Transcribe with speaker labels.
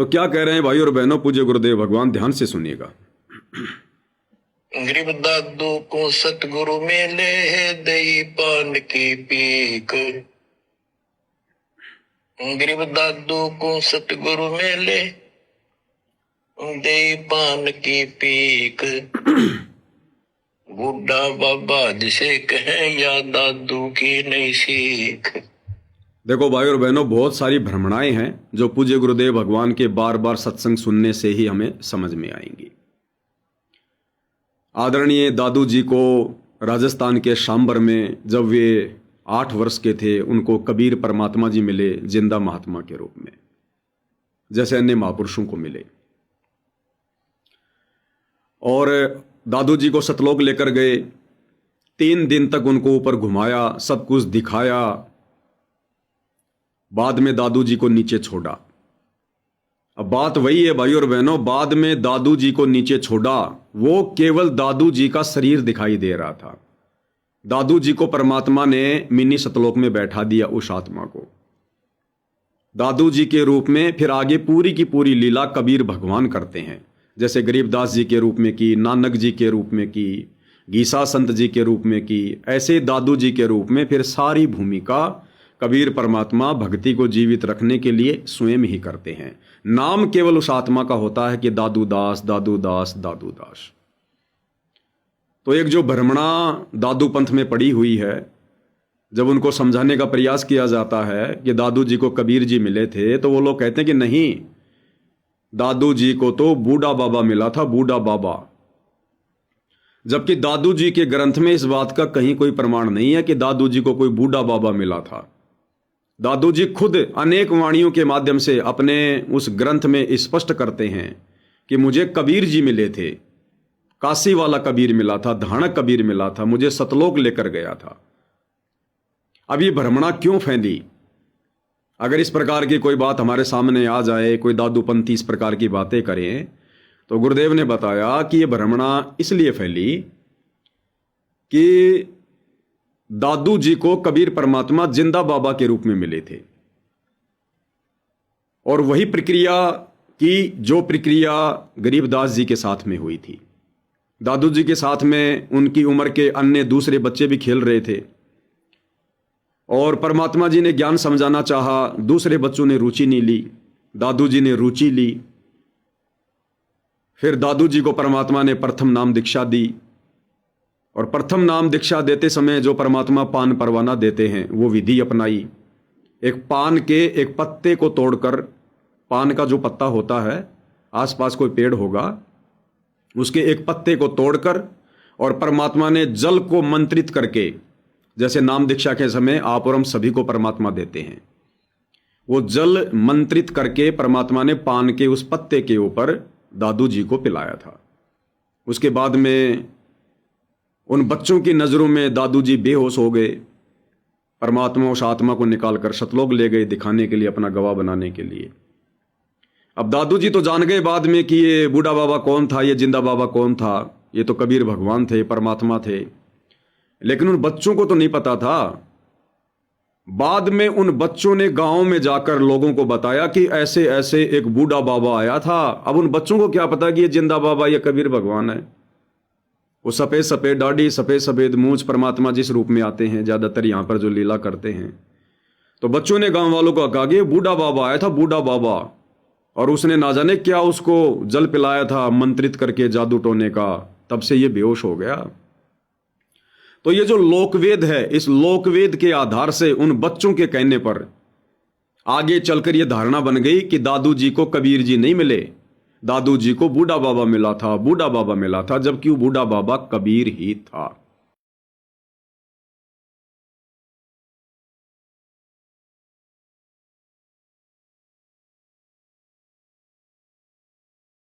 Speaker 1: तो क्या कह रहे हैं भाई और बहनों पूज्य गुरुदेव भगवान, ध्यान से सुनिएगा।
Speaker 2: गरीब दादू को सतगुरु मेले दई पान की पीक। गरीब दादू को सतगुरु मेले दई पान की पीक। बूढ़ा बाबा जिसे कहे या दादू की नई सीख।
Speaker 1: देखो भाई और बहनों, बहुत सारी भ्रमणाएं हैं जो पूज्य गुरुदेव भगवान के बार बार सत्संग सुनने से ही हमें समझ में आएंगी। आदरणीय दादू जी को राजस्थान के शाम्बर में जब वे 8 वर्ष के थे, उनको कबीर परमात्मा जी मिले जिंदा महात्मा के रूप में, जैसे अन्य महापुरुषों को मिले। और दादू जी को सतलोक लेकर गए, 3 दिन तक उनको ऊपर घुमाया, सब कुछ दिखाया। बाद में दादू जी को नीचे छोड़ा। अब बात वही है भाई और बहनों, बाद में दादू जी को नीचे छोड़ा, वो केवल दादू जी का शरीर दिखाई दे रहा था। दादू जी को परमात्मा ने मिनी सतलोक में बैठा दिया, उस आत्मा को दादू जी के रूप में। फिर आगे पूरी की पूरी लीला कबीर भगवान करते हैं, जैसे गरीबदास जी के रूप में की, नानक जी के रूप में की, गीसा संत जी के रूप में की, ऐसे दादू जी के रूप में फिर सारी भूमिका कबीर परमात्मा भक्ति को जीवित रखने के लिए स्वयं ही करते हैं। नाम केवल उस आत्मा का होता है कि दादू दास, दादू दास, दादू दास। तो एक जो भ्रमणा दादू पंथ में पड़ी हुई है, जब उनको समझाने का प्रयास किया जाता है कि दादू जी को कबीर जी मिले थे, तो वो लोग कहते हैं कि नहीं, दादू जी को तो बूढ़ा बाबा मिला था, बूढ़ा बाबा। जबकि दादू जी के ग्रंथ में इस बात का कहीं कोई प्रमाण नहीं है कि दादू जी को कोई बूढ़ा बाबा मिला था। दादू जी खुद अनेक वाणियों के माध्यम से अपने उस ग्रंथ में स्पष्ट करते हैं कि मुझे कबीर जी मिले थे, काशी वाला कबीर मिला था, धाणक कबीर मिला था, मुझे सतलोक लेकर गया था। अब ये भ्रमणा क्यों फैली? अगर इस प्रकार की कोई बात हमारे सामने आ जाए, कोई दादूपंथी इस प्रकार की बातें करें, तो गुरुदेव ने बताया कि ये भ्रमणा इसलिए फैली कि दादू जी को कबीर परमात्मा जिंदा बाबा के रूप में मिले थे, और वही प्रक्रिया की जो प्रक्रिया गरीबदास जी के साथ में हुई थी। दादू जी के साथ में उनकी उम्र के अन्य दूसरे बच्चे भी खेल रहे थे, और परमात्मा जी ने ज्ञान समझाना चाहा, दूसरे बच्चों ने रुचि नहीं ली, दादू जी ने रुचि ली। फिर दादू जी को परमात्मा ने प्रथम नाम दीक्षा दी, और प्रथम नाम दीक्षा देते समय जो परमात्मा पान परवाना देते हैं वो विधि अपनाई। एक पान के एक पत्ते को तोड़कर, पान का जो पत्ता होता है, आसपास कोई पेड़ होगा, उसके एक पत्ते को तोड़कर, और परमात्मा ने जल को मंत्रित करके, जैसे नाम दीक्षा के समय आप और हम सभी को परमात्मा देते हैं, वो जल मंत्रित करके परमात्मा ने पान के उस पत्ते के ऊपर दादू जी को पिलाया था। उसके बाद में उन बच्चों की नजरों में दादू जी बेहोश हो गए। परमात्मा उस आत्मा को निकालकर सतलोक ले गए, दिखाने के लिए, अपना गवाह बनाने के लिए। अब दादू जी तो जान गए बाद में कि ये बूढ़ा बाबा कौन था, ये जिंदा बाबा कौन था, ये तो कबीर भगवान थे, परमात्मा थे। लेकिन उन बच्चों को तो नहीं पता था। बाद में उन बच्चों ने गांव में जाकर लोगों को बताया कि ऐसे ऐसे एक बूढ़ा बाबा आया था। अब उन बच्चों को क्या पता कि ये जिंदा बाबा, ये कबीर भगवान है। वो सफ़ेद सफ़ेद दाढ़ी, सफ़ेद सफ़ेद मूंछ, परमात्मा जिस रूप में आते हैं ज़्यादातर यहाँ पर जो लीला करते हैं, तो बच्चों ने गांव वालों को कहा कि बूढ़ा बाबा आया था, बूढ़ा बाबा, और उसने ना जाने क्या उसको जल पिलाया था मंत्रित करके जादू टोने का, तब से ये बेहोश हो गया। तो ये जो लोकवेद है, इस लोकवेद के आधार से उन बच्चों के कहने पर आगे चलकर यह धारणा बन गई कि दादू जी को कबीर जी नहीं मिले, दादू जी को बूढ़ा बाबा मिला था, बूढ़ा बाबा मिला था, जबकि वो बूढ़ा बाबा कबीर ही था।